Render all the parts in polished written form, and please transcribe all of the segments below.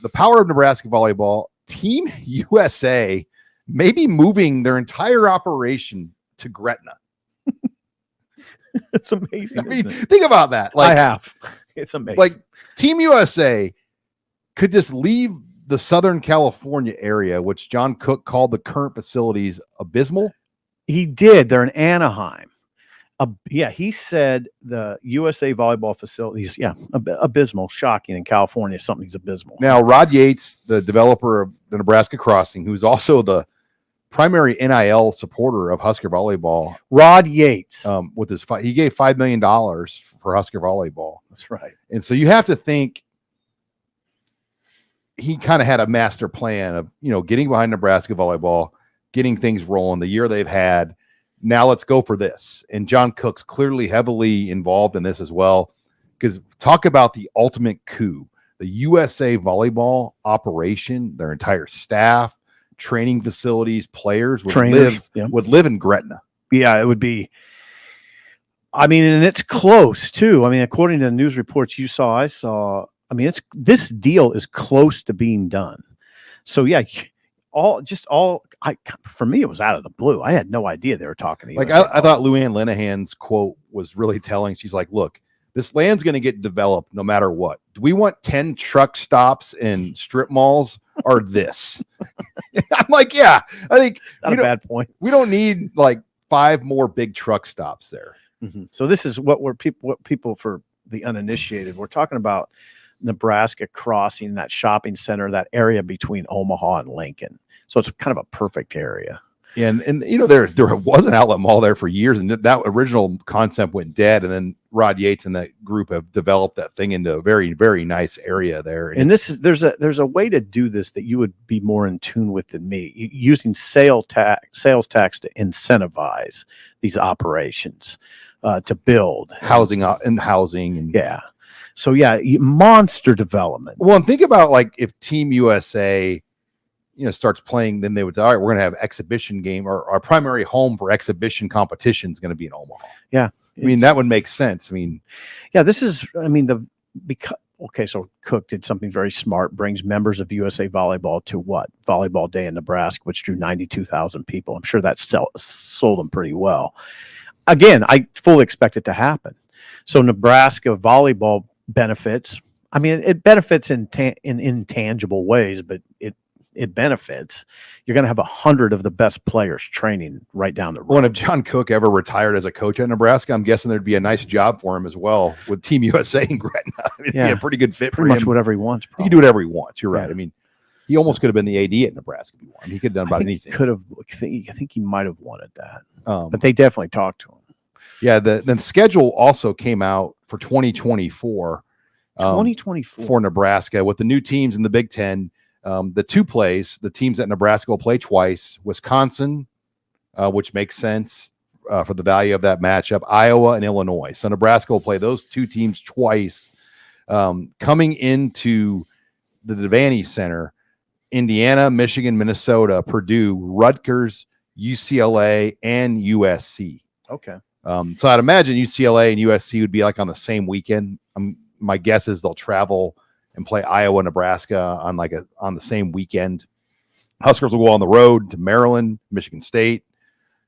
the power of Nebraska volleyball. Team USA may be moving their entire operation to Gretna. It's amazing. I mean, think about that. I have. It's amazing. Like Team USA could just leave the Southern California area, which John Cook called the current facilities abysmal. He did. They're in Anaheim. He said the USA volleyball facilities, abysmal, shocking in California. Something's abysmal. Now, Rod Yates, the developer of the Nebraska Crossing, who's also the primary NIL supporter of Husker Volleyball. Rod Yates. He gave $5 million for Husker Volleyball. That's right. And so you have to think he kind of had a master plan of, getting behind Nebraska volleyball, getting things rolling the year they've had. Now let's go for this. And John Cook's clearly heavily involved in this as well, because talk about the ultimate coup. The USA volleyball operation, their entire staff, training facilities, players would live in Gretna. Yeah, it would be. I mean, and it's close too. I mean, according to the news reports you saw, I saw. I mean, this deal is close to being done. So yeah, for me, it was out of the blue. I had no idea they were talking to you. Like I thought Luann Linehan's quote was really telling. She's like, "Look, this land's going to get developed no matter what. Do we want 10 truck stops and strip malls or this?" I'm like, yeah, I think not a bad point. We don't need like 5 more big truck stops there. Mm-hmm. So this is what people for the uninitiated, we're talking about Nebraska Crossing, that shopping center, that area between Omaha and Lincoln. So it's kind of a perfect area. And there was an outlet mall there for years, and that original concept went dead. And then Rod Yates and that group have developed that thing into a very, very nice area there. And there's a way to do this that you would be more in tune with than me, using sales tax to incentivize these operations, to build housing and yeah. So yeah, monster development. Well, and think about like if Team USA, starts playing, then they would say, all right, we're going to have exhibition game, or our primary home for exhibition competition is going to be in Omaha. Yeah. I mean, that would make sense. I mean, yeah, so Cook did something very smart, brings members of USA Volleyball to Volleyball Day in Nebraska, which drew 92,000 people. I'm sure that sold them pretty well. Again, I fully expect it to happen. So Nebraska Volleyball benefits. I mean, it benefits in intangible ways, but it benefits. You're going to have 100 of the best players training right down the road. Well, if John Cook ever retired as a coach at Nebraska, I'm guessing there'd be a nice job for him as well with Team USA in Gretna. It'd be a pretty good fit for him. Pretty much whatever he wants. Probably. He can do whatever he wants. You're right. I mean, he almost could have been the AD at Nebraska if he wanted. He could have done about anything. I think he might have wanted that. But they definitely talked to him. Yeah, the schedule also came out for 2024. 2024 for Nebraska with the new teams in the Big Ten. The teams that Nebraska will play twice: Wisconsin, which makes sense for the value of that matchup, Iowa and Illinois. So Nebraska will play those 2 teams twice. Coming into the Devaney Center, Indiana, Michigan, Minnesota, Purdue, Rutgers, UCLA, and USC. Okay. So I'd imagine UCLA and USC would be like on the same weekend. My guess is they'll travel and play Iowa, Nebraska on the same weekend. Huskers will go on the road to Maryland, Michigan State,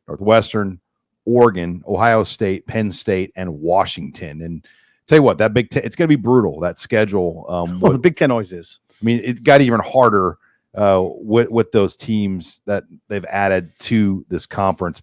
Northwestern, Oregon, Ohio State, Penn State, and Washington. And tell you what, that Big Ten, it's going to be brutal, that schedule. The Big Ten always is. I mean, it got even harder with those teams that they've added to this conference.